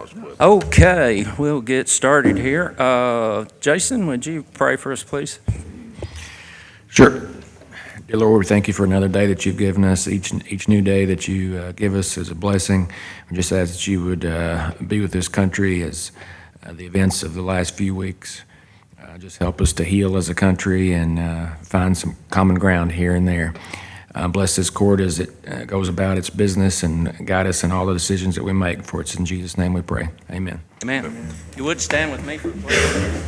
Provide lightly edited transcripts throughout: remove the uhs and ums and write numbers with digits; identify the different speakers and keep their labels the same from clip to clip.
Speaker 1: was with.
Speaker 2: Okay, we'll get started here. Jason, would you pray for us, please?
Speaker 3: Sure. Dear Lord, we thank you for another day that you've given us. Each new day that you give us is a blessing. We just ask that you would be with this country as the events of the last few weeks just help us to heal as a country and find some common ground here and there. Bless this court as it goes about its business and guide us in all the decisions that we make. For it's in Jesus' name we pray. Amen.
Speaker 2: Amen. You would stand with me for a prayer.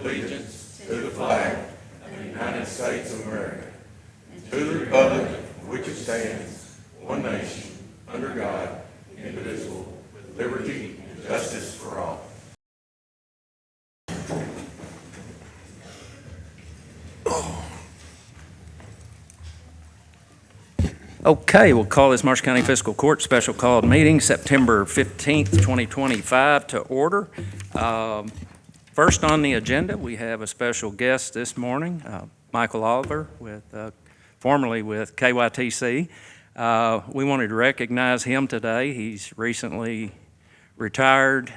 Speaker 1: Allegiance to the flag of the United States of America, and to the republic for which it stands, one nation, under God, indivisible, with liberty and justice for all.
Speaker 2: Okay, we'll call this Marshall County Fiscal Court special called meeting September 15th, 2025 to order. First on the agenda, we have a special guest this morning, Michael Oliver, formerly with KYTC. We wanted to recognize him today. He's recently retired.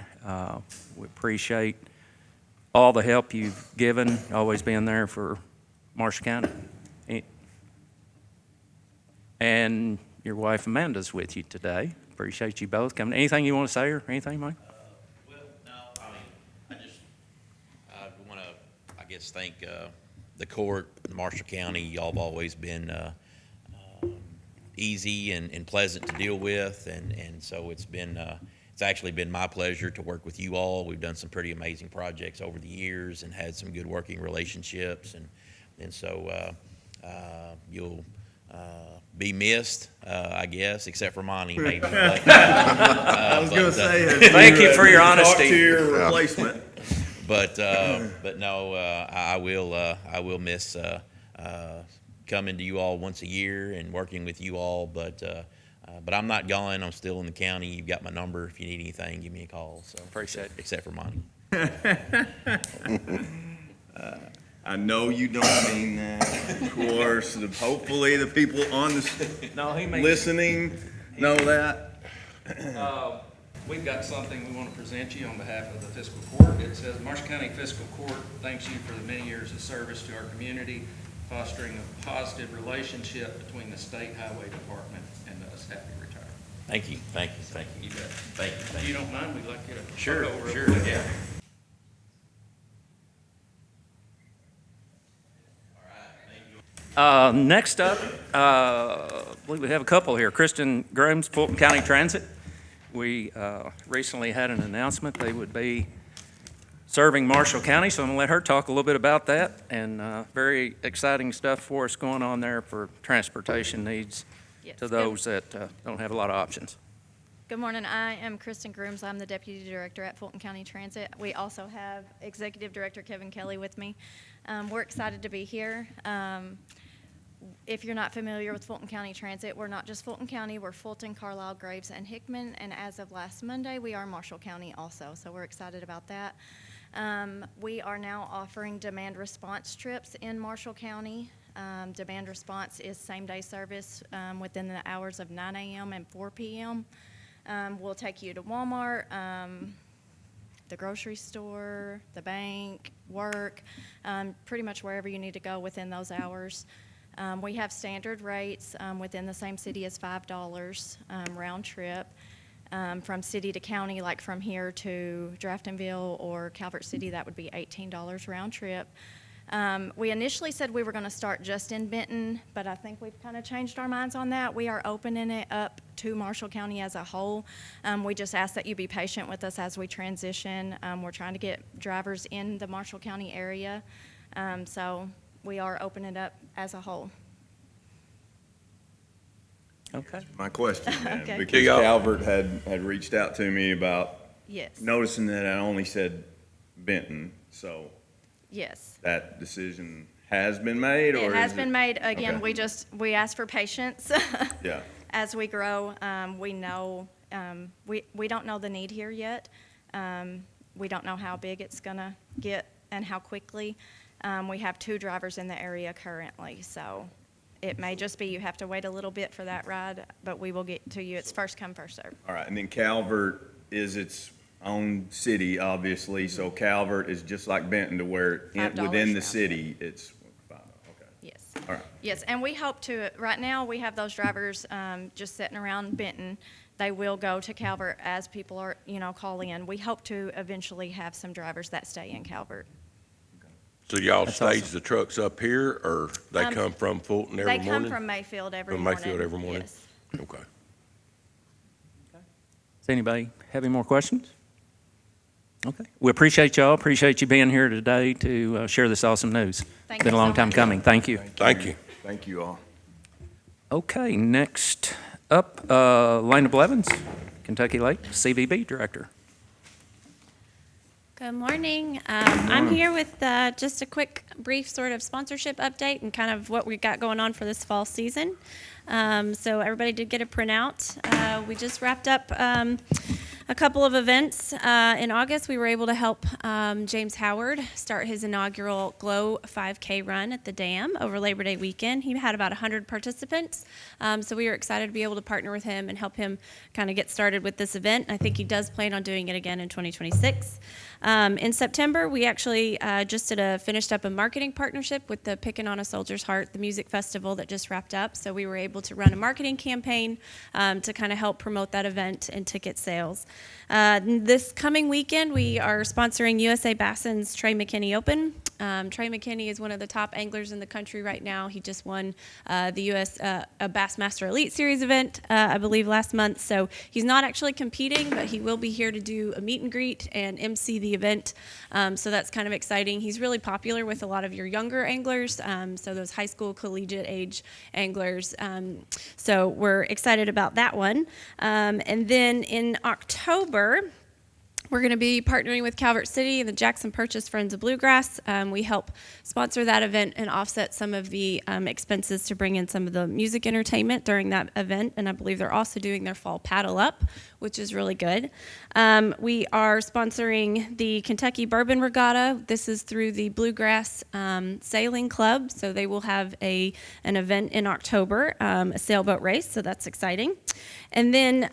Speaker 2: We appreciate all the help you've given, always being there for Marshall County. And your wife Amanda's with you today. Appreciate you both coming. Anything you want to say or anything, Mike?
Speaker 4: Well, no, I want to, thank the court, Marshall County. Y'all have always been easy and pleasant to deal with, and so it's actually been my pleasure to work with you all. We've done some pretty amazing projects over the years and had some good working relationships, and so you'll be missed, I guess, except for Monty, maybe. But,
Speaker 5: I was going to say,
Speaker 2: thank you for your honesty.
Speaker 5: Talk to your replacement.
Speaker 4: But no, I will miss coming to you all once a year and working with you all. But I'm not gone. I'm still in the county. You've got my number. If you need anything, give me a call. So
Speaker 2: Appreciate it.
Speaker 4: Except for Monty.
Speaker 5: I know you don't mean that. Of course, hopefully the people on listening know that.
Speaker 2: We've got something we want to present you on behalf of the Fiscal Court. It says, Marshall County Fiscal Court thanks you for the many years of service to our community, fostering a positive relationship between the State Highway Department and us. Happy retirement.
Speaker 4: Thank you.
Speaker 2: You bet. If you don't mind, we'd like you to
Speaker 4: Sure,
Speaker 2: talk over
Speaker 4: sure,
Speaker 2: real quick.
Speaker 4: yeah.
Speaker 2: Next up, I believe we have a couple here. Kristen Grooms, Fulton County Transit. We recently had an announcement they would be serving Marshall County, so I'm going to let her talk a little bit about that, and very exciting stuff for us going on there for transportation needs to those that don't have a lot of options.
Speaker 6: Good morning. I am Kristen Grooms. I'm the Deputy Director at Fulton County Transit. We also have Executive Director Kevin Kelly with me. We're excited to be here. If you're not familiar with Fulton County Transit, we're not just Fulton County, we're Fulton, Carlisle, Graves, and Hickman, and as of last Monday, we are Marshall County also, so we're excited about that. We are now offering demand response trips in Marshall County. Demand response is same-day service within the hours of 9 a.m. and 4 p.m. We'll take you to Walmart, the grocery store, the bank, work, pretty much wherever you need to go within those hours. We have standard rates within the same city as $5 round trip. From city to county, like from here to Draftonville or Calvert City, that would be $18 round trip. We initially said we were going to start just in Benton, but I think we've kind of changed our minds on that. We are opening it up to Marshall County as a whole. We just ask that you be patient with us as we transition. We're trying to get drivers in the Marshall County area, so we are opening it up as a whole.
Speaker 2: Okay.
Speaker 5: My question, man,
Speaker 6: Okay.
Speaker 5: because Calvert had reached out to me about
Speaker 6: Yes.
Speaker 5: noticing that I only said Benton, so
Speaker 6: Yes.
Speaker 5: that decision has been made, or
Speaker 6: It has
Speaker 5: is
Speaker 6: been made. Again,
Speaker 5: Okay.
Speaker 6: we ask for patience.
Speaker 5: Yeah.
Speaker 6: As we grow, we know, we don't know the need here yet. We don't know how big it's going to get and how quickly. We have 2 drivers in the area currently, so It may just be you have to wait a little bit for that ride, but we will get to you. It's first come, first served.
Speaker 5: All right, and then Calvert is its own city, obviously, so Calvert is just like Benton to where
Speaker 6: $5
Speaker 5: within the
Speaker 6: round
Speaker 5: city, it's $5, okay.
Speaker 6: Yes.
Speaker 5: All right.
Speaker 6: Yes, and we hope to, right now, we have those drivers just sitting around Benton. They will go to Calvert as people are, call in. We hope to eventually have some drivers that stay in Calvert.
Speaker 1: So y'all
Speaker 2: That's
Speaker 1: stage
Speaker 2: awesome.
Speaker 1: the trucks up here, or they come from Fulton every
Speaker 6: They
Speaker 1: morning?
Speaker 6: come from Mayfield every
Speaker 1: From
Speaker 6: morning.
Speaker 1: Mayfield every morning?
Speaker 6: Yes.
Speaker 1: Okay.
Speaker 2: Does anybody have any more questions? Okay. We appreciate y'all. Appreciate you being here today to share this awesome news.
Speaker 6: Thank
Speaker 2: Been a
Speaker 6: you
Speaker 2: long
Speaker 6: so
Speaker 2: time
Speaker 6: much.
Speaker 2: coming. Thank you.
Speaker 1: Thank you.
Speaker 5: Thank you all.
Speaker 2: Okay, next up, Lena Blevins, Kentucky Lake CVB Director.
Speaker 7: Good morning. I'm here with just a quick, brief sort of sponsorship update and kind of what we got going on for this fall season. So everybody did get a printout. We just wrapped up a couple of events. In August, we were able to help James Howard start his inaugural Glow 5K run at the dam over Labor Day weekend. He had about 100 participants, so we were excited to be able to partner with him and help him kind of get started with this event. I think he does plan on doing it again in 2026. In September, we actually just finished up a marketing partnership with the Pickin' on a Soldier's Heart, the music festival that just wrapped up. So we were able to run a marketing campaign to kind of help promote that event and ticket sales. This coming weekend, we are sponsoring USA Bassin's Trey McKinney Open. Trey McKinney is one of the top anglers in the country right now. He just won the U.S. Bassmaster Elite Series event, I believe, last month. So he's not actually competing, but he will be here to do a meet and greet and MC the event. So that's kind of exciting. He's really popular with a lot of your younger anglers, so those high school, collegiate age anglers. So we're excited about that one. And then in October, we're going to be partnering with Calvert City and the Jackson Purchase Friends of Bluegrass. We help sponsor that event and offset some of the expenses to bring in some of the music entertainment during that event. And I believe they're also doing their fall paddle up, which is really good. We are sponsoring the Kentucky Bourbon Regatta. This is through the Bluegrass Sailing Club. So they will have an event in October, a sailboat race. So that's exciting. And then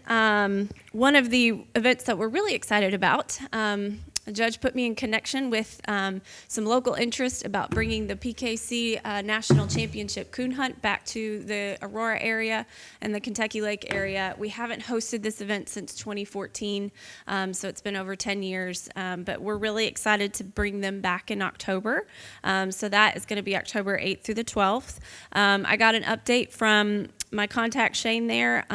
Speaker 7: one of the events that we're really excited about, a judge put me in connection with some local interest about bringing the PKC National Championship Coon Hunt back to the Aurora area and the Kentucky Lake area. We haven't hosted this event since 2014, so it's been over 10 years, but we're really excited to bring them back in October. So that is going to be October 8th through the 12th. I got an update from my contact Shane there.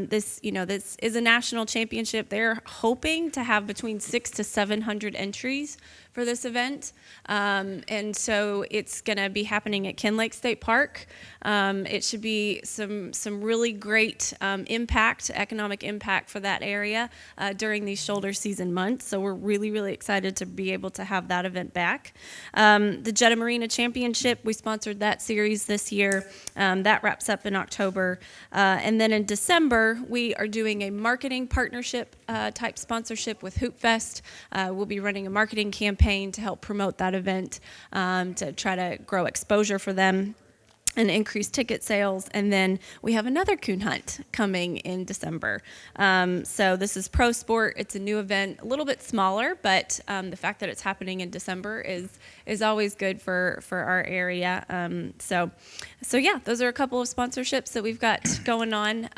Speaker 7: This is a national championship. They're hoping to have between 600 to 700 entries for this event, and so it's going to be happening at Ken Lake State Park. It should be some really great economic impact for that area during these shoulder season months. So we're really, really excited to be able to have that event back. The Jetta Marina Championship, we sponsored that series this year. That wraps up in October. And then in December, we are doing a marketing partnership type sponsorship with Hoop Fest. We'll be running a marketing campaign to help promote that event, to try to grow exposure for them and increase ticket sales. And then we have another coon hunt coming in December. So this is Pro Sport. It's a new event, a little bit smaller, but the fact that it's happening in December is always good for our area. So yeah, those are a couple of sponsorships that we've got going on.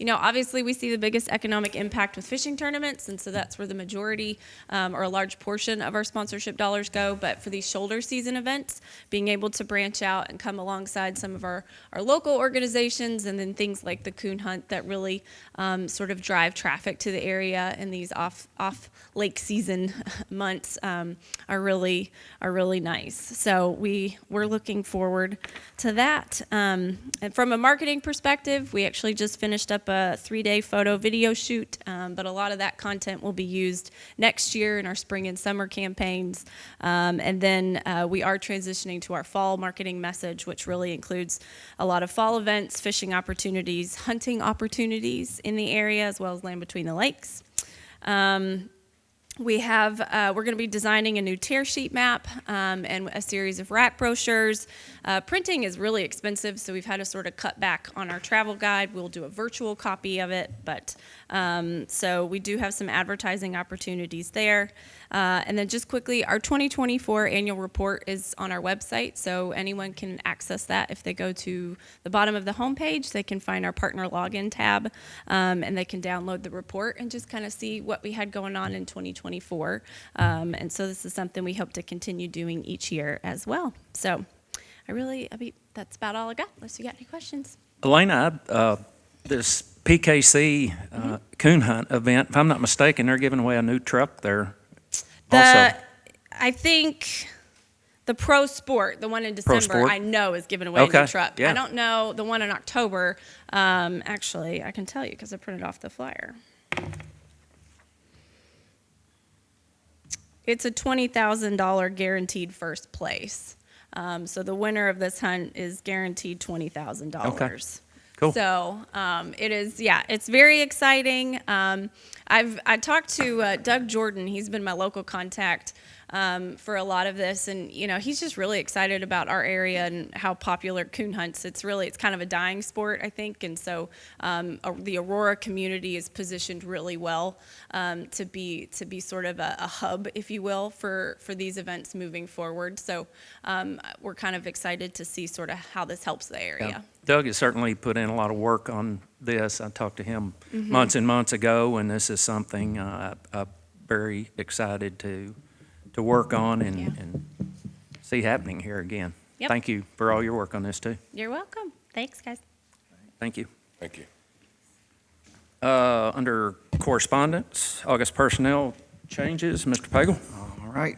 Speaker 7: Obviously we see the biggest economic impact with fishing tournaments, and so that's where the majority or a large portion of our sponsorship dollars go. But for these shoulder season events, being able to branch out and come alongside some of our local organizations, and then things like the coon hunt that really sort of drive traffic to the area in these off lake season months are really nice. So we're looking forward to that. And from a marketing perspective, we actually just finished up a 3-day photo video shoot, but a lot of that content will be used next year in our spring and summer campaigns. And then we are transitioning to our fall marketing message, which really includes a lot of fall events, fishing opportunities, hunting opportunities in the area, as well as land between the lakes. We're going to be designing a new tear sheet map and a series of rack brochures. Printing is really expensive, so we've had to sort of cut back on our travel guide. We'll do a virtual copy of it, but so we do have some advertising opportunities there. And then just quickly, our 2024 annual report is on our website, so anyone can access that. If they go to the bottom of the homepage, they can find our partner login tab, and they can download the report and just kind of see what we had going on in 2024. And so this is something we hope to continue doing each year as well. So I mean, that's about all I got, unless you got any questions.
Speaker 2: Elena, this PKC coon hunt event, if I'm not mistaken, they're giving away a new truck there also.
Speaker 7: I think the Pro Sport, the one in December,
Speaker 2: Sport?
Speaker 7: I know is giving away a
Speaker 2: Okay,
Speaker 7: new truck.
Speaker 2: yeah.
Speaker 7: I don't know the one in October. Actually, I can tell you because I printed off the flyer. It's a $20,000 guaranteed first place. So the winner of this hunt is guaranteed $20,000.
Speaker 2: Okay. Cool.
Speaker 7: So it is, it's very exciting. I talked to Doug Jordan. He's been my local contact for a lot of this, and he's just really excited about our area and how popular coon hunts. It's kind of a dying sport, I think, and so the Aurora community is positioned really well to be sort of a hub, if you will, for these events moving forward. So we're kind of excited to see sort of how this helps the area.
Speaker 2: Yeah. Doug has certainly put in a lot of work on this. I talked to him months and months ago, and this is something I'm very excited to work on and see happening here again.
Speaker 7: Yep.
Speaker 2: Thank you for all your work on this, too.
Speaker 7: You're welcome. Thanks, guys.
Speaker 2: Thank you.
Speaker 1: Thank you.
Speaker 2: Under correspondence, August personnel changes, Mr. Pagel.
Speaker 8: All right.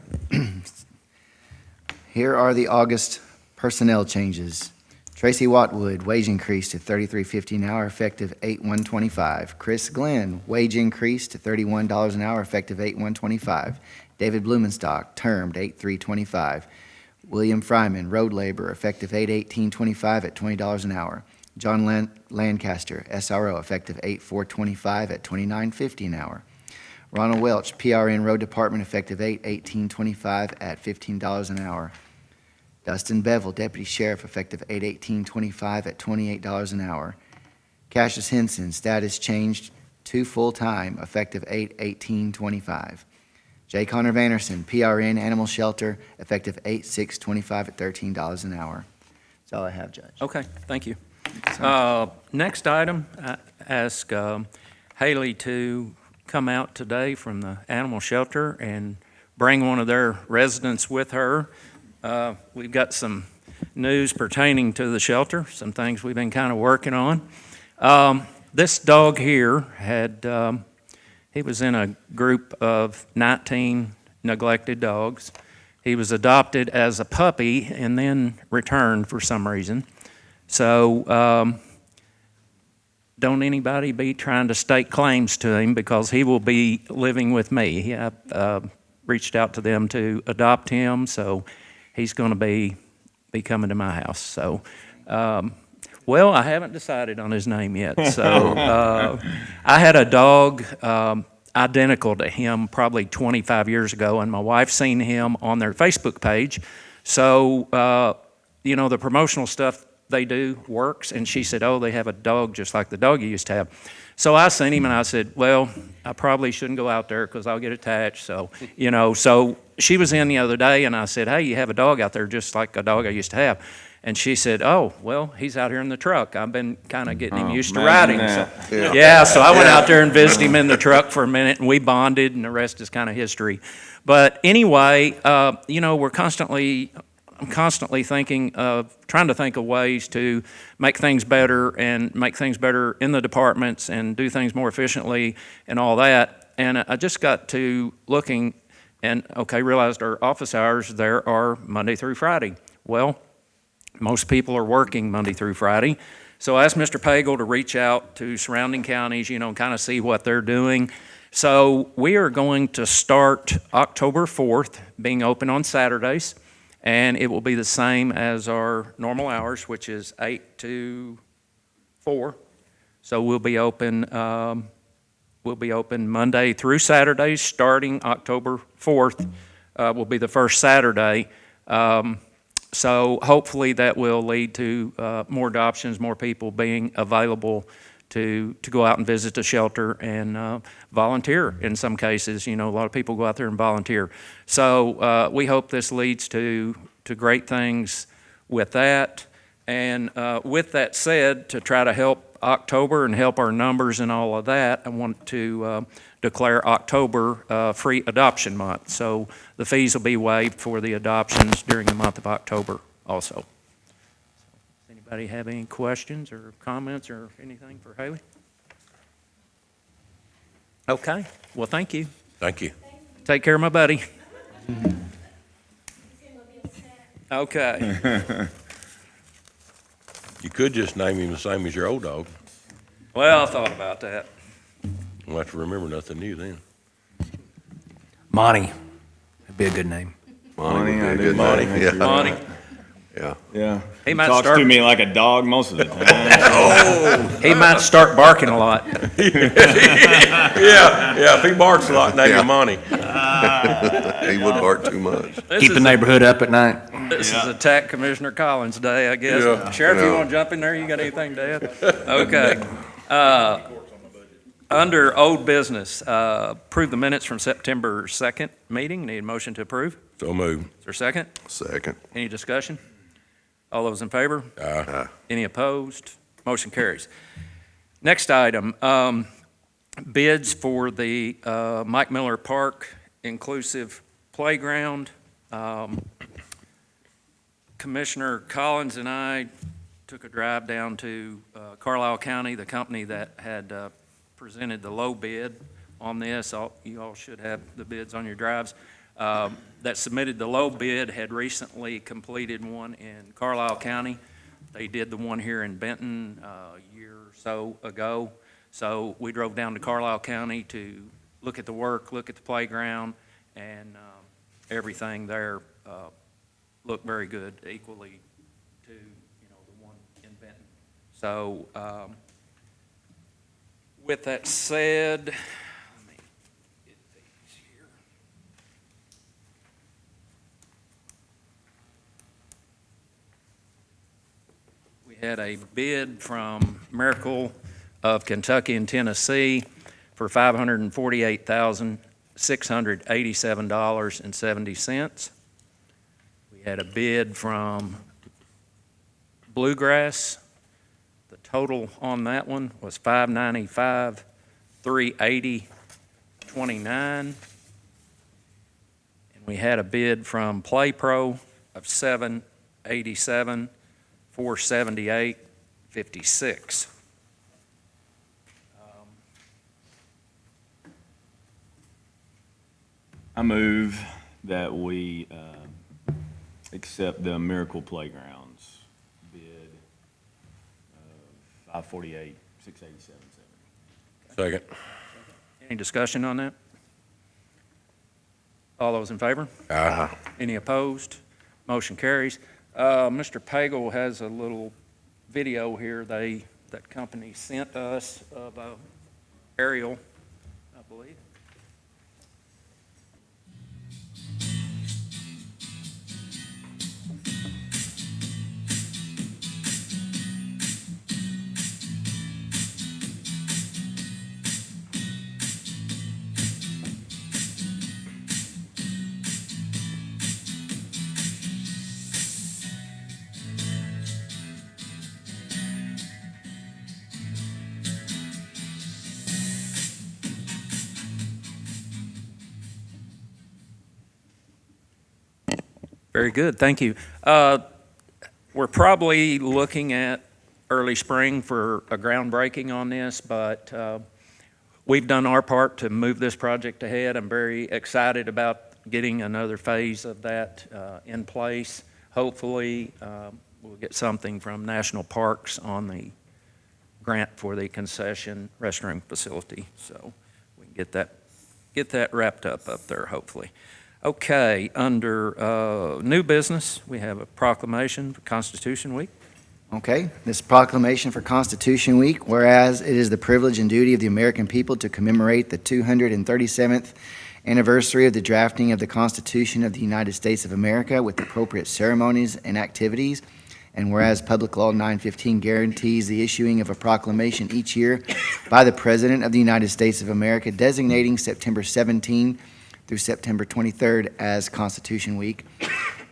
Speaker 8: Here are the August personnel changes. Tracy Watwood, wage increase to $33.50 an hour, effective 8/1/25. Chris Glenn, wage increase to $31 an hour, effective 8/1/25. David Blumenstock, termed 8/3/25. William Fryman, road laborer, effective 8/18/25 at $20 an hour. John Lancaster, SRO, effective 8/4/25 at $29.50 an hour. Ronald Welch, PRN Road Department, effective 8/18/25 at $15 an hour. Dustin Bevel, Deputy Sheriff, effective 8/18/25 at $28 an hour. Cassius Henson, status changed to full-time, effective 8/18/25. J. Connor Vanderson, PRN Animal Shelter, effective 8/6/25 at $13 an hour. That's all I have, Judge.
Speaker 2: Okay, thank you. Next item, I ask Haley to come out today from the animal shelter and bring one of their residents with her. We've got some news pertaining to the shelter, some things we've been kind of working on. This dog here he was in a group of 19 neglected dogs. He was adopted as a puppy and then returned for some reason. So don't anybody be trying to stake claims to him, because he will be living with me. I reached out to them to adopt him, so he's going to be coming to my house. So, well, I haven't decided on his name yet. So I had a dog identical to him probably 25 years ago, and my wife seen him on their Facebook page. So, the promotional stuff they do works, and she said, oh, they have a dog just like the dog you used to have. So I sent him, and I said, well, I probably shouldn't go out there because I'll get attached. So, so she was in the other day, and I said, hey, you have a dog out there just like a dog I used to have. And she said, oh, well, he's out here in the truck. I've been kind of getting him used to riding. So, so I went out there and visited him in the truck for a minute, and we bonded, and the rest is kind of history. But anyway, I'm constantly trying to think of ways to make things better and make things better in the departments and do things more efficiently and all that. And I just got to looking and, realized our office hours there are Monday through Friday. Well, most people are working Monday through Friday. So I asked Mr. Pagel to reach out to surrounding counties, kind of see what they're doing. So we are going to start October 4th, being open on Saturdays. And it will be the same as our normal hours, which is 8 to 4. So we'll be open will be open Monday through Saturday, starting October 4th, will be the first Saturday. So hopefully that will lead to more adoptions, more people being available to go out and visit the shelter and volunteer in some cases. You know, a lot of people go out there and volunteer. So we hope this leads to great things with that. And with that said, to try to help October and help our numbers and all of that, I want to declare October free adoption month. So the fees will be waived for the adoptions during the month of October also. Anybody have any questions or comments or anything for Haley? Okay, well, thank you.
Speaker 1: Thank you.
Speaker 2: Take care of my buddy. Okay.
Speaker 1: You could just name him the same as your old dog.
Speaker 2: Well, I thought about that.
Speaker 1: We'll have to remember nothing new then.
Speaker 3: Monty, that'd be a good name.
Speaker 5: Monty, I do
Speaker 1: Monty,
Speaker 5: that.
Speaker 1: yeah.
Speaker 2: Monty.
Speaker 1: Yeah.
Speaker 5: Yeah.
Speaker 2: He might
Speaker 5: Talks
Speaker 2: start-
Speaker 5: to me like a dog most of the time.
Speaker 2: He might start barking a lot.
Speaker 1: Yeah, if he barks a lot, name
Speaker 9: Yeah.
Speaker 1: him Monty.
Speaker 9: He would bark too much.
Speaker 3: Keep the neighborhood up at night.
Speaker 2: This is Attack Commissioner Collins Day, I guess.
Speaker 1: Yeah.
Speaker 2: Sheriff, you
Speaker 9: Yeah.
Speaker 2: want to jump in there? You got anything to add? Okay. Under old business, approve the minutes from September 2nd meeting. Need a motion to approve?
Speaker 1: So moved.
Speaker 2: Is there a second?
Speaker 9: Second.
Speaker 2: Any discussion? All those in favor?
Speaker 1: Aye.
Speaker 2: Any opposed? Motion carries. Next item, bids for the Mike Miller Park Inclusive Playground. Commissioner Collins and I took a drive down to Carlisle County, the company that had presented the low bid on this. You all should have the bids on your drives. That submitted the low bid had recently completed one in Carlisle County. They did the one here in Benton a year or so ago. So we drove down to Carlisle County to look at the work, look at the playground, and everything there looked very good, equally to, you know, the one in Benton. So with that said, let me get these here. We had a bid from Miracle of Kentucky and Tennessee for $548,687.70. We had a bid from Bluegrass. The total on that one was $595,380.29. And we had a bid from Play Pro of $787,478.56.
Speaker 5: I move that we accept the Miracle Playgrounds bid of $548,687.70.
Speaker 1: Second.
Speaker 2: Any discussion on that? All those in favor?
Speaker 1: Aye.
Speaker 2: Any opposed? Motion carries. Mr. Pagel has a little video here that company sent us of a aerial, I believe. Very good, thank you. We're probably looking at early spring for a groundbreaking on this, but we've done our part to move this project ahead. I'm very excited about getting another phase of that in place. Hopefully, we'll get something from National Parks on the grant for the concession restroom facility, so we can get that wrapped up there, hopefully. Okay, under new business, we have a proclamation for Constitution Week.
Speaker 8: Okay, this proclamation for Constitution Week, whereas it is the privilege and duty of the American people to commemorate the 237th anniversary of the drafting of the Constitution of the United States of America with appropriate ceremonies and activities, and whereas Public Law 915 guarantees the issuing of a proclamation each year by the President of the United States of America designating September 17 through September 23rd as Constitution Week.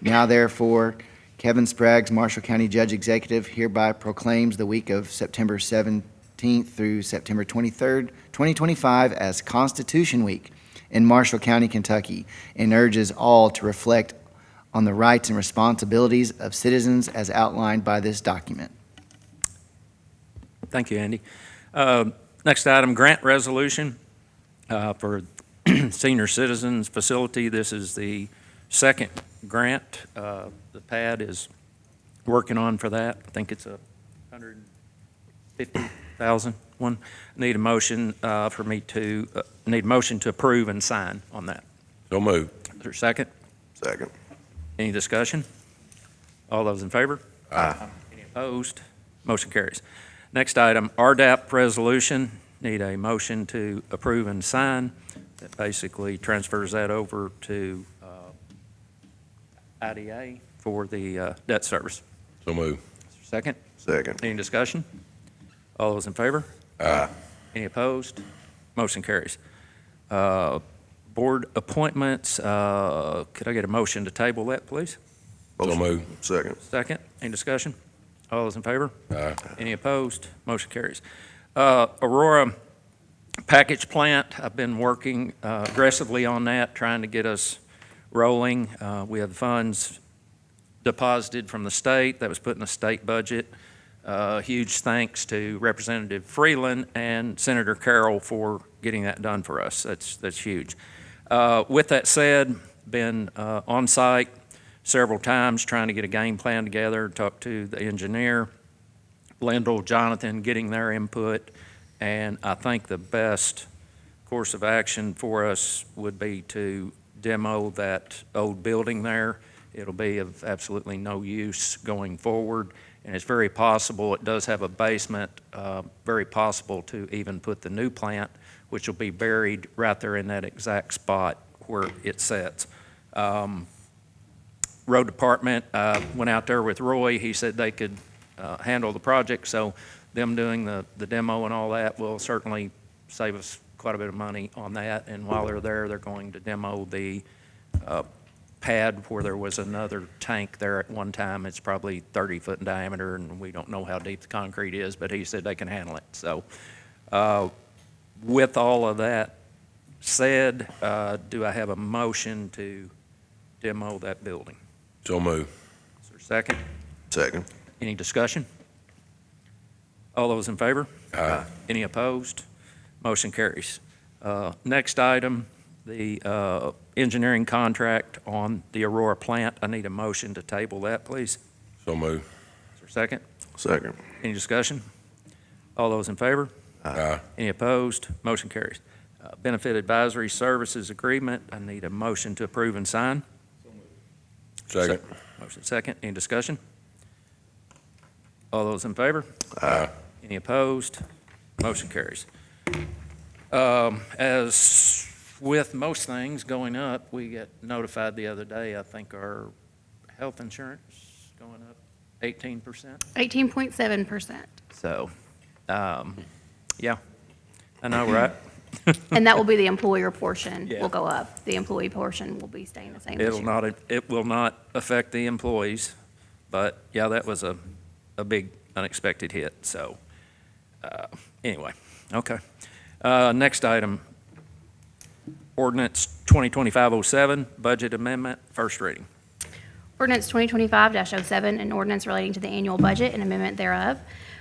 Speaker 8: Now therefore, Kevin Spraggs, Marshall County Judge Executive, hereby proclaims the week of September 17th through September 23rd, 2025 as Constitution Week in Marshall County, Kentucky, and urges all to reflect on the rights and responsibilities of citizens as outlined by this document.
Speaker 2: Thank you, Andy. Next item, grant resolution for senior citizens facility. This is the second grant. The pad is working on for that. I think it's a $150,000 one. Need a motion need a motion to approve and sign on that.
Speaker 9: So moved.
Speaker 2: Is there a second?
Speaker 9: Second.
Speaker 2: Any discussion? All those in favor?
Speaker 9: Aye.
Speaker 2: Any opposed? Motion carries. Next item, RDAP resolution. Need a motion to approve and sign. That basically transfers that over to IDA for the debt service.
Speaker 9: So moved.
Speaker 2: Second?
Speaker 9: Second.
Speaker 2: Any discussion? All those in favor?
Speaker 9: Aye.
Speaker 2: Any opposed? Motion carries. Board appointments, could I get a motion to table that, please?
Speaker 9: So moved. Second.
Speaker 2: Second, any discussion? All those in favor?
Speaker 9: Aye.
Speaker 2: Any opposed? Motion carries. Aurora Package Plant, I've been working aggressively on that, trying to get us rolling. We have funds deposited from the state that was put in the state budget. Huge thanks to Representative Freeland and Senator Carroll for getting that done for us. That's huge. With that said, been on site several times trying to get a game plan together, talk to the engineer, Lendell, Jonathan, getting their input, and I think the best course of action for us would be to demo that old building there. It'll be of absolutely no use going forward, and it's very possible, it does have a basement, very possible to even put the new plant, which will be buried right there in that exact spot where it sits. Road Department went out there with Roy. He said they could handle the project, so them doing the demo and all that will certainly save us quite a bit of money on that. And while they're there, they're going to demo the pad where there was another tank there at one time. It's probably 30 foot in diameter, and we don't know how deep the concrete is, but he said they can handle it. So with all of that said, do I have a motion to demo that building?
Speaker 9: So moved.
Speaker 2: Is there a second?
Speaker 9: Second.
Speaker 2: Any discussion? All those in favor?
Speaker 9: Aye.
Speaker 2: Any opposed? Motion carries. Next item, the engineering contract on the Aurora plant. I need a motion to table that, please.
Speaker 9: So moved.
Speaker 2: Is there a second?
Speaker 9: Second.
Speaker 2: Any discussion? All those in favor?
Speaker 9: Aye.
Speaker 2: Any opposed? Motion carries. Benefit Advisory Services Agreement. I need a motion to approve and sign.
Speaker 9: Second.
Speaker 2: Motion second. Any discussion? All those in favor?
Speaker 9: Aye.
Speaker 2: Any opposed? Motion carries. As with most things going up, we get notified the other day, I think our health insurance going up 18%.
Speaker 10: 18.7%.
Speaker 2: So, yeah, I know, right?
Speaker 10: And that will be the employer portion
Speaker 2: Yeah.
Speaker 10: will go up. The employee portion will be staying the same this year.
Speaker 2: It will not affect the employees, but yeah, that was a big unexpected hit, so, anyway, okay. Next item, ordinance 2025-07, budget amendment, first reading.
Speaker 10: Ordinance 2025-07, an ordinance relating to the annual budget and amendment thereof.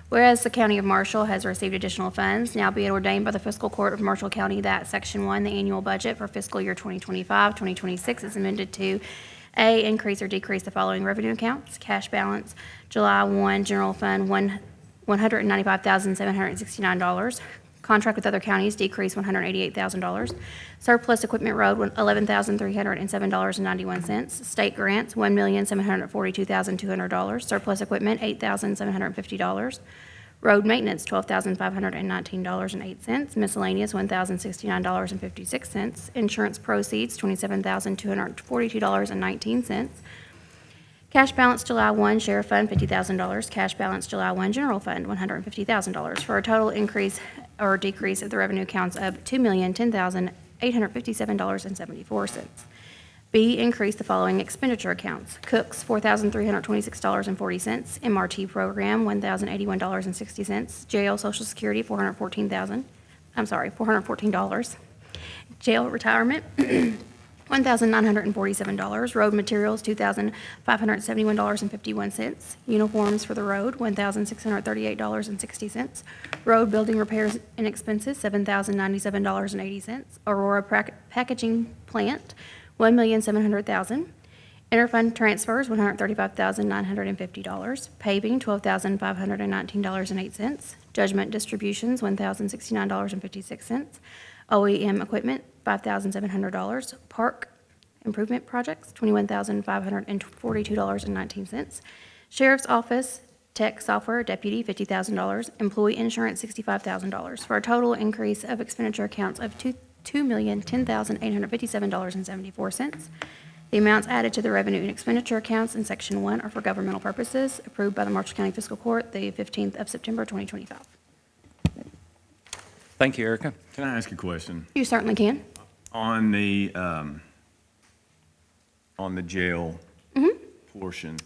Speaker 10: Whereas the County of Marshall has received additional funds, now be it ordained by the Fiscal Court of Marshall County that Section 1, the annual budget for fiscal year 2025-2026 is amended to A, increase or decrease the following revenue accounts. Cash balance, July 1, General Fund, $195,769. Contract with other counties decreased $188,000. Surplus equipment road, $11,307.91. State grants, $1,742,200. Surplus equipment, $8,750. Road maintenance, $12,519.08. Miscellaneous, $1,069.56. Insurance proceeds, $27,242.19. Cash balance July 1, Sheriff Fund, $50,000. Cash balance July 1, General Fund, $150,000, for a total increase or decrease of the revenue accounts of $2,010,857.74. B, increase the following expenditure accounts. Cooks, $4,326.40. MRT program, $1,081.60. Jail Social Security, $414. Jail retirement, $1,947. Road materials, $2,571.51. Uniforms for the road, $1,638.60. Road building repairs and expenses, $7,097.80. Aurora Packaging Plant, $1,700,000. Interfund transfers, $135,950. Paving, $12,519.08. Judgment distributions, $1,069.56. OEM equipment, $5,700. Park improvement projects, $21,542.19. Sheriff's Office tech software deputy, $50,000. Employee insurance, $65,000, for a total increase of expenditure accounts of $2,010,857.74. The amounts added to the revenue and expenditure accounts in Section 1 are for governmental purposes, approved by the Marshall County Fiscal Court the 15th of September, 2025.
Speaker 2: Thank you, Erica.
Speaker 5: Can I ask a question?
Speaker 10: You certainly can.
Speaker 5: On the jail portion,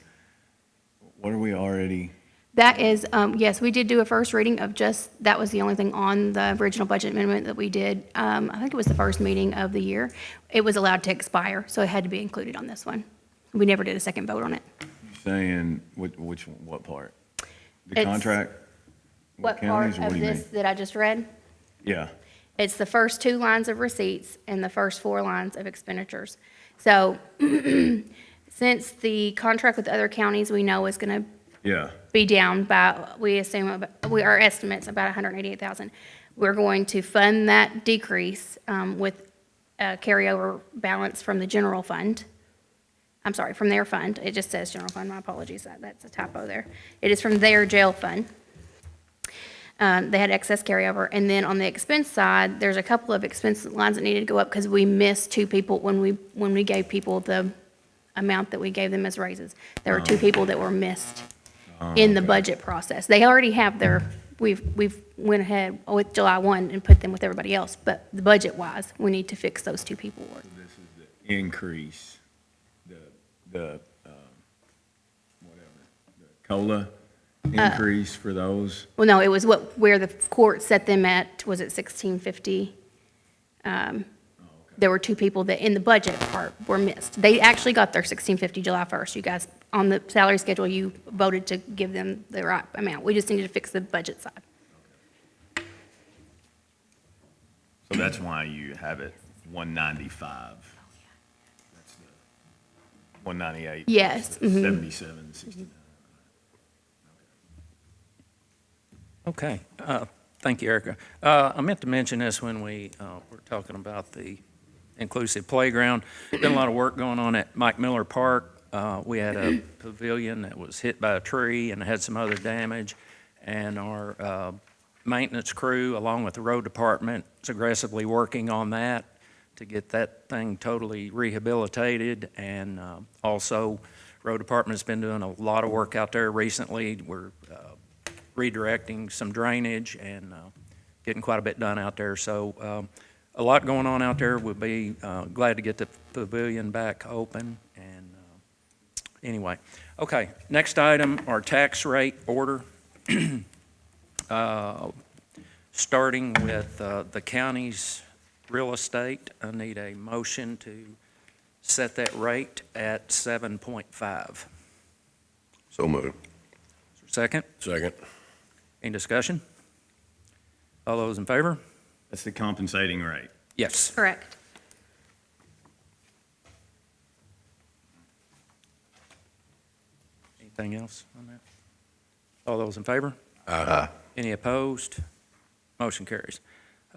Speaker 5: what are we already?
Speaker 10: That is, yes, we did do a first reading of that was the only thing on the original budget amendment that we did. I think it was the first meeting of the year. It was allowed to expire, so it had to be included on this one. We never did a second vote on it.
Speaker 5: Saying what part? The
Speaker 10: It's-
Speaker 5: contract?
Speaker 10: What part
Speaker 5: counties, or what
Speaker 10: of
Speaker 5: do you
Speaker 10: this
Speaker 5: mean?
Speaker 10: that I just read?
Speaker 5: Yeah.
Speaker 10: It's the first 2 lines of receipts and the first 4 lines of expenditures. So since the contract with other counties we know is going to
Speaker 5: Yeah.
Speaker 10: be down by, we assume, our estimate's about $188,000. We're going to fund that decrease with a carryover balance from the general fund. I'm sorry, from their fund. It just says general fund, my apologies, that's a typo there. It is from their jail fund. They had excess carryover. And then on the expense side, there's a couple of expense lines that needed to go up because we missed 2 people when we gave people the amount that we gave them as raises. There were 2 people that were missed in the budget process. They already have we've went ahead with July 1 and put them with everybody else, but the budget-wise, we need to fix those 2 people.
Speaker 5: This is the increase, the COLA increase for those?
Speaker 10: Well, no, it was where the court set them at, was it 1650? There were 2 people that in the budget part were missed. They actually got their 1650 July 1st. You guys, on the salary schedule, you voted to give them the right amount. We just needed to fix the budget side.
Speaker 5: So that's why you have it 195. That's the 198.
Speaker 10: Yes, mhm.
Speaker 5: 77, 69.
Speaker 2: Okay, thank you, Erica. I meant to mention this when we were talking about the inclusive playground. Been a lot of work going on at Mike Miller Park. We had a pavilion that was hit by a tree and had some other damage, and our maintenance crew, along with the road department, is aggressively working on that to get that thing totally rehabilitated. And also, road department's been doing a lot of work out there recently. We're redirecting some drainage and getting quite a bit done out there. So a lot going on out there. We'll be glad to get the pavilion back open. And anyway, okay, next item, our tax rate order. Starting with the county's real estate, I need a motion to set that rate at 7.5.
Speaker 9: So moved.
Speaker 2: Second?
Speaker 9: Second.
Speaker 2: Any discussion? All those in favor?
Speaker 5: That's the compensating rate.
Speaker 2: Yes.
Speaker 10: Correct.
Speaker 2: Anything else on that? All those in favor?
Speaker 9: Aye.
Speaker 2: Any opposed? Motion carries.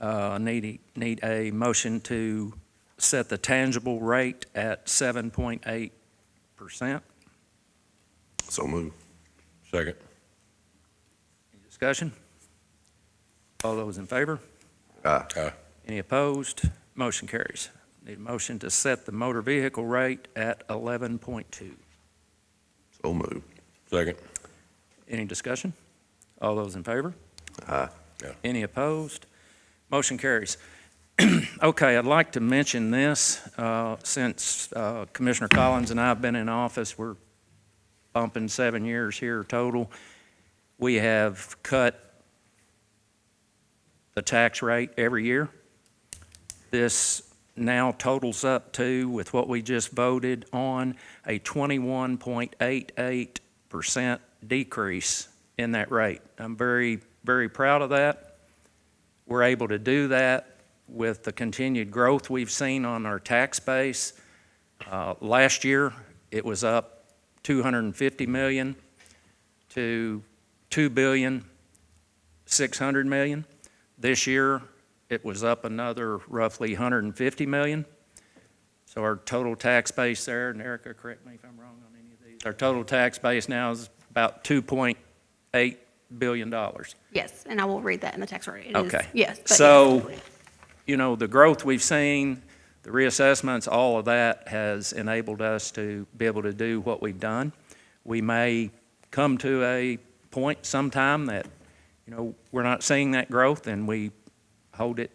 Speaker 2: Need a motion to set the tangible rate at 7.8%.
Speaker 9: So move. Second.
Speaker 2: Any discussion? All those in favor?
Speaker 9: Aye.
Speaker 2: Any opposed? Motion carries. Need a motion to set the motor vehicle rate at 11.2.
Speaker 9: So move. Second.
Speaker 2: Any discussion? All those in favor?
Speaker 9: Aye.
Speaker 2: Any opposed? Motion carries. Okay, I'd like to mention this, since Commissioner Collins and I have been in office, we're bumping 7 years here total. We have cut the tax rate every year. This now totals up to, with what we just voted on, a 21.88% decrease in that rate. I'm very, very proud of that. We're able to do that with the continued growth we've seen on our tax base. Last year, it was up $250 million to $2.6 billion. This year, it was up another roughly $150 million. So our total tax base there, and Erica, correct me if I'm wrong on any of these, our total tax base now is about $2.8 billion.
Speaker 10: Yes, and I will read that in the tax rate. It is-
Speaker 2: Okay.
Speaker 10: Yes. but
Speaker 2: So,
Speaker 10: yes.
Speaker 2: you know, the growth we've seen, the reassessments, all of that has enabled us to be able to do what we've done. We may come to a point sometime that, you know, we're not seeing that growth and we hold it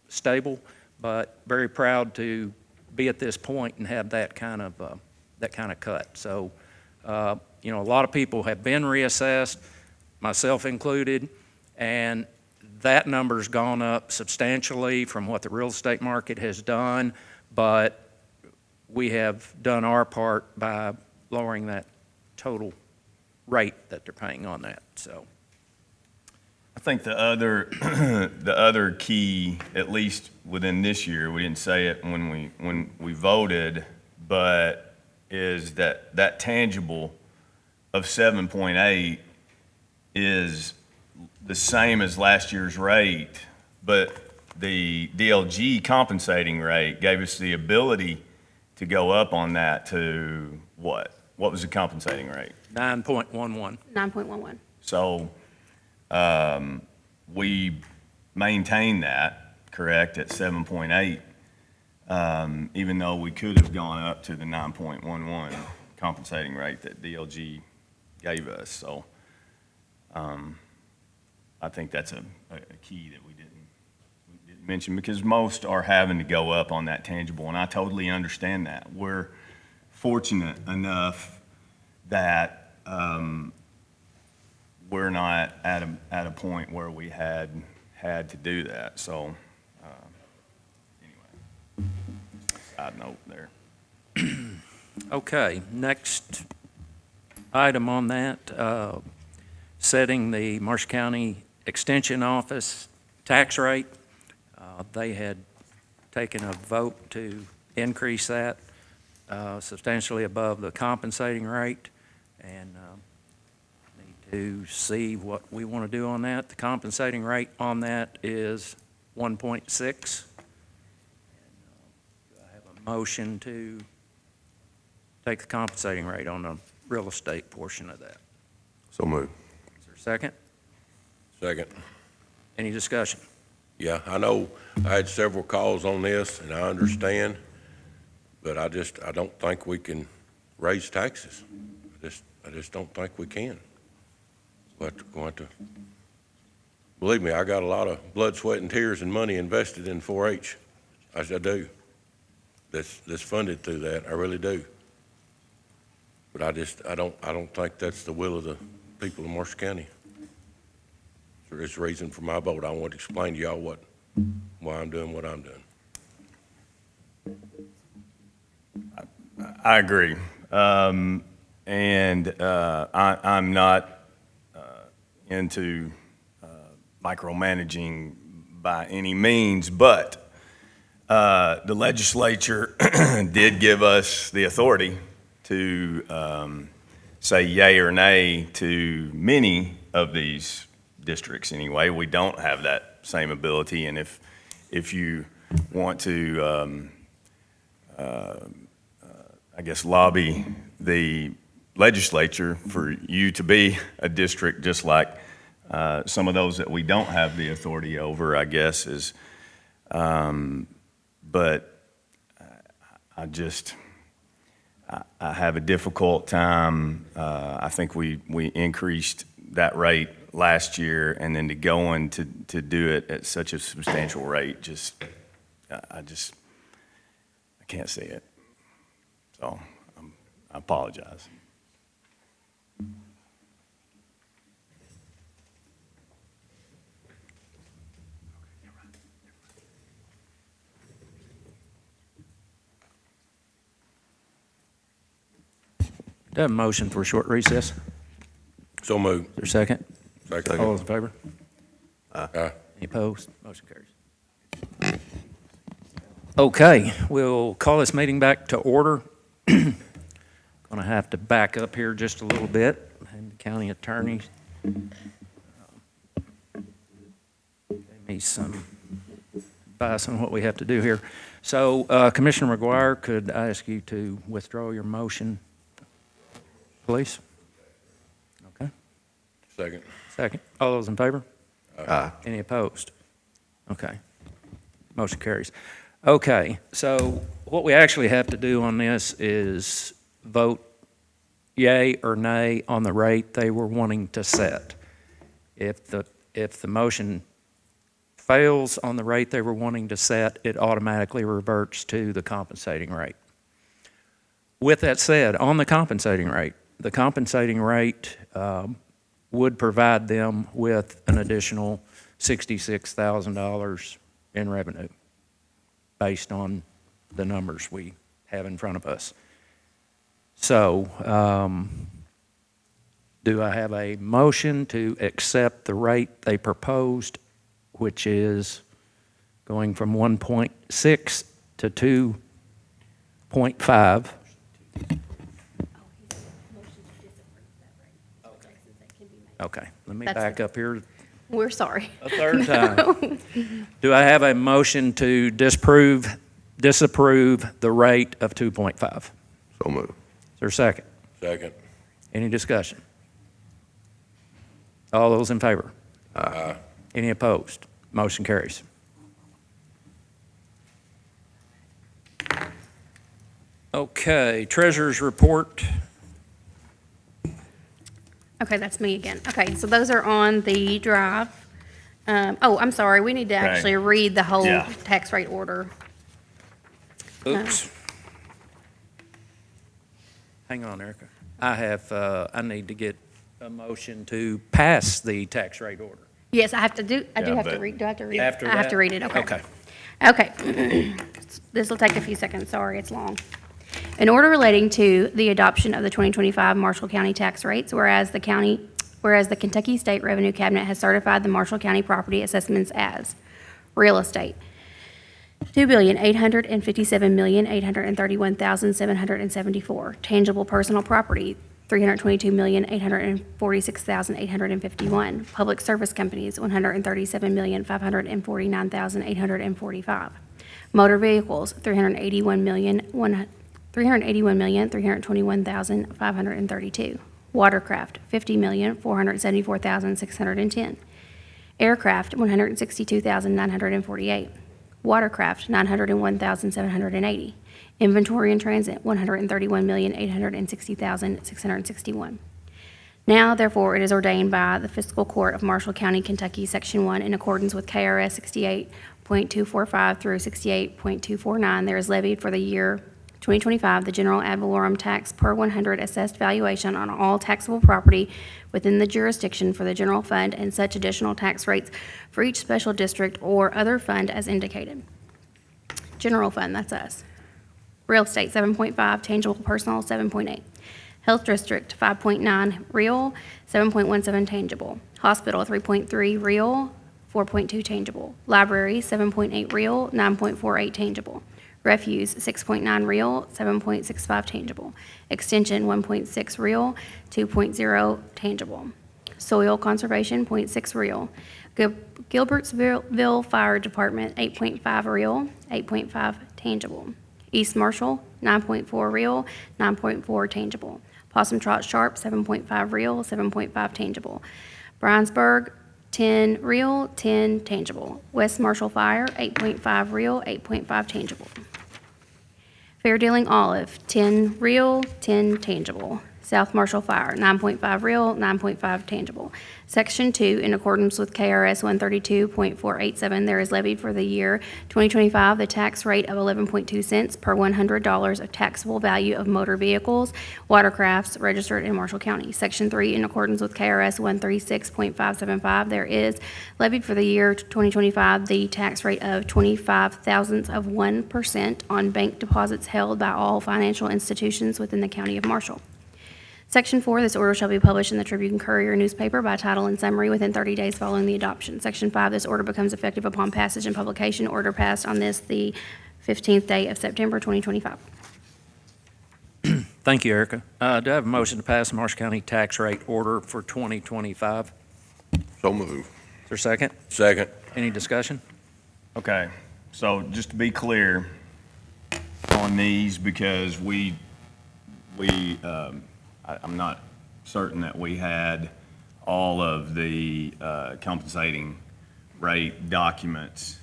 Speaker 2: stable, but very proud to be at this point and have that kind of cut. So, you know, a lot of people have been reassessed, myself included, and that number's gone up substantially from what the real estate market has done, but we have done our part by lowering that total rate that they're paying on that, so.
Speaker 5: I think the other key, at least within this year, we didn't say it when we voted, but is that tangible of 7.8 is the same as last year's rate, but the DLG compensating rate gave us the ability to go up on that to what? What was the compensating rate?
Speaker 2: 9.11.
Speaker 10: 9.11.
Speaker 5: So we maintained that, correct, at 7.8, even though we could have gone up to the 9.11 compensating rate that DLG gave us. So I think that's a key that we didn't mention, because most are having to go up on that tangible, and I totally understand that. We're fortunate enough that we're not at a point where we had to do that. So anyway, side note there.
Speaker 2: Okay, next item on that, setting the Marshall County Extension Office tax rate. They had taken a vote to increase that substantially above the compensating rate, and need to see what we want to do on that. The compensating rate on that is 1.6. Do I have a motion to take the compensating rate on the real estate portion of that?
Speaker 9: So move.
Speaker 2: Is there a second?
Speaker 9: Second.
Speaker 2: Any discussion?
Speaker 9: Yeah, I know I had several calls on this, and I understand, but I don't think we can raise taxes. I just don't think we can. Going to, believe me, I got a lot of blood, sweat, and tears and money invested in 4-H. I do. That's funded through that. I really do. But I don't think that's the will of the people of Marshall County. So it's the reason for my vote. I want to explain to y'all why I'm doing what I'm doing.
Speaker 5: I agree. I'm not into micromanaging by any means, but the legislature did give us the authority to say yay or nay to many of these districts anyway. We don't have that same ability. And if you want to, I guess, lobby the legislature for you to be a district just like some of those that we don't have the authority over, I guess, is, but I have a difficult time. I think we increased that rate last year, and then to go on to do it at such a substantial rate, I can't see it. So I apologize.
Speaker 2: Do I have a motion for a short recess?
Speaker 9: So moved.
Speaker 2: Is there a second?
Speaker 9: Second.
Speaker 2: All those in favor?
Speaker 9: Aye.
Speaker 2: Any opposed? Motion carries. Okay, we'll call this meeting back to order. Going to have to back up here just a little bit. And the county attorney gave me some advice on what we have to do here. So Commissioner McGuire, could I ask you to withdraw your motion, please? Okay,
Speaker 9: Second.
Speaker 2: second. All those in favor?
Speaker 1: Aye.
Speaker 2: Any opposed? Okay. Motion carries. Okay, so what we actually have to do on this is vote yay or nay on the rate they were wanting to set. If the motion fails on the rate they were wanting to set, it automatically reverts to the compensating rate. With that said, on the compensating rate would provide them with an additional $66,000 in revenue based on the numbers we have in front of us. So, do I have a motion to accept the rate they proposed, which is going from 1.6 to 2.5? Okay, let me
Speaker 10: That's
Speaker 2: back
Speaker 10: it.
Speaker 2: up here
Speaker 10: We're sorry.
Speaker 2: a third time. Do I have a motion to disapprove the rate of 2.5?
Speaker 1: So moved.
Speaker 2: Is there a second?
Speaker 9: Second.
Speaker 2: Any discussion? All those in favor?
Speaker 9: Aye.
Speaker 2: Any opposed? Motion carries. Okay, treasurer's report.
Speaker 10: Okay, that's me again. Okay, so those are on the drive. I'm sorry, we need to
Speaker 5: Okay.
Speaker 10: actually read the whole
Speaker 5: Yeah.
Speaker 10: tax rate order.
Speaker 2: Oops. Hang on, Erica. I need to get a motion to pass the tax rate order.
Speaker 10: Yes, I do
Speaker 5: Yeah,
Speaker 10: have to
Speaker 5: but-
Speaker 10: read, do I have to read it?
Speaker 2: After
Speaker 10: I have
Speaker 2: that?
Speaker 10: to read it, okay.
Speaker 2: Okay.
Speaker 10: Okay. This will take a few seconds, sorry, it's long. An order relating to the adoption of the 2025 Marshall County tax rates, whereas the Kentucky State Revenue Cabinet has certified the Marshall County property assessments as real estate, $2,857,831,774. Tangible personal property, $322,846,851. Public service companies, $137,549,845. Motor vehicles, $381,321,532. Watercraft, $50,474,610. Aircraft, $162,948. Watercraft, $901,780. Inventory and transit, $131,860,661. Now, therefore, it is ordained by the Fiscal Court of Marshall County, Kentucky, Section 1, in accordance with KRS 68.245 through 68.249, there is levied for the year 2025 the general ad valorem tax per 100 assessed valuation on all taxable property within the jurisdiction for the general fund and such additional tax rates for each special district or other fund as indicated. General fund, that's us. Real estate, 7.5, tangible personal, 7.8. Health district, 5.9 real, 7.17 tangible. Hospital, 3.3 real, 4.2 tangible. Library, 7.8 real, 9.48 tangible. Refuse, 6.9 real, 7.65 tangible. Extension, 1.6 real, 2.0 tangible. Soil conservation, 0.6 real. Gilbertsville Fire Department, 8.5 real, 8.5 tangible. East Marshall, 9.4 real, 9.4 tangible. Possum Trot Sharp, 7.5 real, 7.5 tangible. Bryansburg, 10 real, 10 tangible. West Marshall Fire, 8.5 real, 8.5 tangible. Fair Dealing Olive, 10 real, 10 tangible. South Marshall Fire, 9.5 real, 9.5 tangible. Section 2, in accordance with KRS 132.487, there is levied for the year 2025 the tax rate of 11.2 cents per $100 of taxable value of motor vehicles, watercrafts registered in Marshall County. Section 3, in accordance with KRS 136.575, there is levied for the year 2025 the tax rate of 25 thousandths of 1% on bank deposits held by all financial institutions within the County of Marshall. Section 4, this order shall be published in the Tribune Courier newspaper by title and summary within 30 days following the adoption. Section 5, this order becomes effective upon passage and publication. Order passed on this the 15th day of September 2025.
Speaker 2: Thank you, Erica. Do I have a motion to pass the Marshall County tax rate order for 2025?
Speaker 9: So move.
Speaker 2: Is there a second?
Speaker 9: Second.
Speaker 2: Any discussion?
Speaker 5: Okay, so just to be clear on these, because I'm not certain that we had all of the compensating rate documents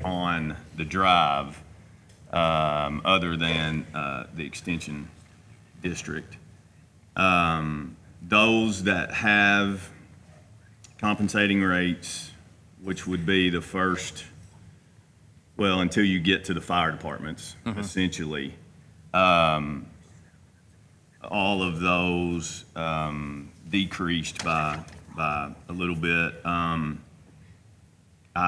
Speaker 5: on the drive, other than the extension district. Those that have compensating rates, which would be the first, well, until you get to the fire departments, essentially, all of those decreased by a little bit. I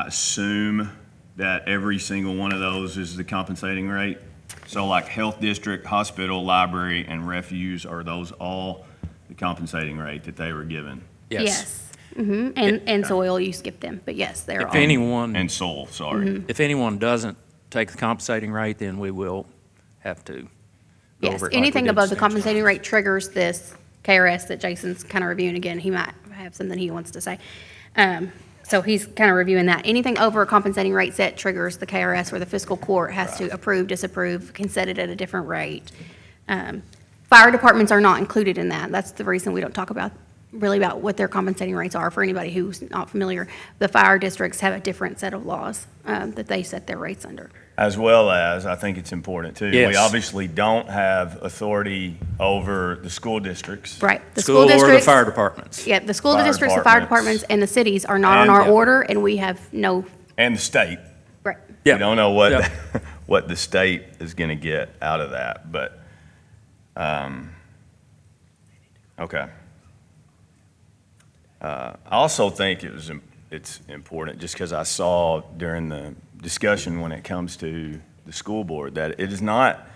Speaker 5: assume that every single one of those is the compensating rate. So like health district, hospital, library, and refuse, are those all the compensating rate that they were given?
Speaker 10: Yes. And soil, you skipped them, but yes, they're all.
Speaker 2: If anyone,
Speaker 5: And soil, sorry.
Speaker 2: if anyone doesn't take the compensating rate, then we will have to go
Speaker 10: Yes,
Speaker 2: over it like we
Speaker 10: anything
Speaker 2: did
Speaker 10: above the
Speaker 2: extension.
Speaker 10: compensating rate triggers this KRS that Jason's kind of reviewing again. He might have something he wants to say. So he's kind of reviewing that. Anything over a compensating rate set triggers the KRS where the fiscal court has to approve, disapprove, can set it at a different rate. Fire departments are not included in that. That's the reason we don't talk about, really about what their compensating rates are for anybody who's not familiar. The fire districts have a different set of laws that they set their rates under.
Speaker 5: As well as, I think it's important too, we
Speaker 2: Yes.
Speaker 5: obviously don't have authority over the school districts.
Speaker 10: Right. The
Speaker 2: School or the
Speaker 10: districts-
Speaker 2: fire departments.
Speaker 10: Yeah, the school
Speaker 5: Fire
Speaker 10: districts, the fire
Speaker 5: departments.
Speaker 10: departments, and the cities are not on
Speaker 5: And-
Speaker 10: our
Speaker 5: yeah.
Speaker 10: order, and we have no,
Speaker 5: And the state.
Speaker 10: right.
Speaker 2: Yeah.
Speaker 5: We don't know what,
Speaker 2: Yeah.
Speaker 5: what the state is going to get out of that, but, okay. I also think it's important, just because I saw during the discussion when it comes to the school board, that it is not,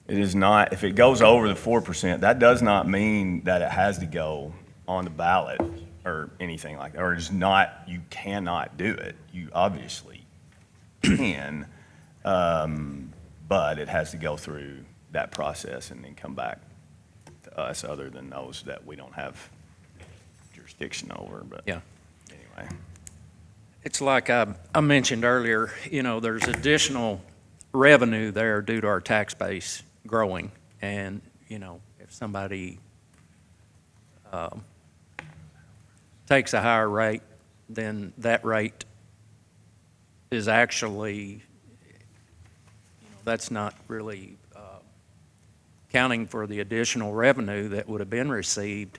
Speaker 5: if it goes over the 4%, that does not mean that it has to go on the ballot or anything like that, or it's not, you cannot do it. You obviously can, but it has to go through that process and then come back to us, other than those that we don't have jurisdiction over, but
Speaker 2: Yeah.
Speaker 5: anyway.
Speaker 2: It's like I mentioned earlier, there's additional revenue there due to our tax base growing. And, if somebody takes a higher rate, then that rate is actually, that's not really counting for the additional revenue that would have been received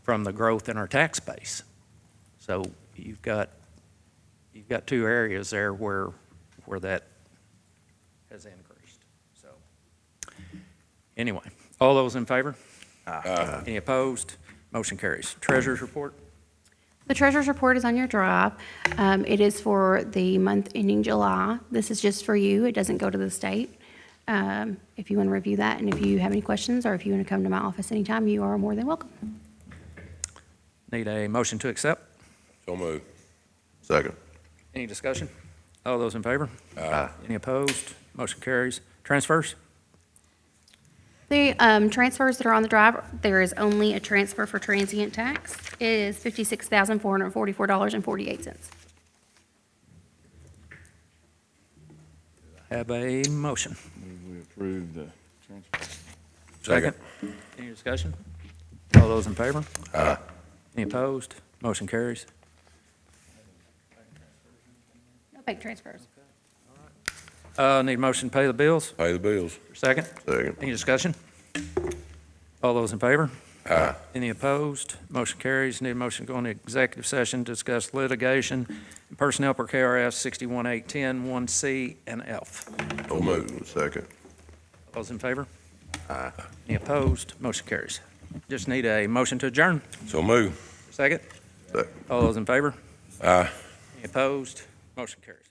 Speaker 2: from the growth in our tax base. So you've got two areas there where that has increased. So, anyway, all those in favor? Any opposed? Motion carries. Treasurer's report?
Speaker 10: The treasurer's report is on your drive. It is for the month ending July. This is just for you. It doesn't go to the state. If you want to review that, and if you have any questions, or if you want to come to my office anytime, you are more than welcome.
Speaker 2: Need a motion to accept?
Speaker 9: So move. Second.
Speaker 2: Any discussion? All those in favor? Any opposed? Motion carries. Transfers?
Speaker 10: The transfers that are on the drive, there is only a transfer for transient tax. It is $56,444.48.
Speaker 2: Have a motion.
Speaker 5: We approve the transfer.
Speaker 2: Second. Any discussion? All those in favor? Aye. Any opposed? Motion carries.
Speaker 10: No bank transfers.
Speaker 2: Need a motion to pay the bills?
Speaker 9: Pay the bills.
Speaker 2: Second.
Speaker 9: Second.
Speaker 2: Any discussion? All those in favor?
Speaker 9: Aye.
Speaker 2: Any opposed? Motion carries. Need a motion to go into executive session to discuss litigation, personnel per KRS 61.810, 1C and F.
Speaker 9: So moved. Second.
Speaker 2: All those in favor? Aye. Any opposed? Motion carries. Just need a motion to adjourn.
Speaker 9: So moved.
Speaker 2: Second.
Speaker 9: Second.
Speaker 2: All those in favor?
Speaker 9: Aye.
Speaker 2: Any opposed? Motion carries.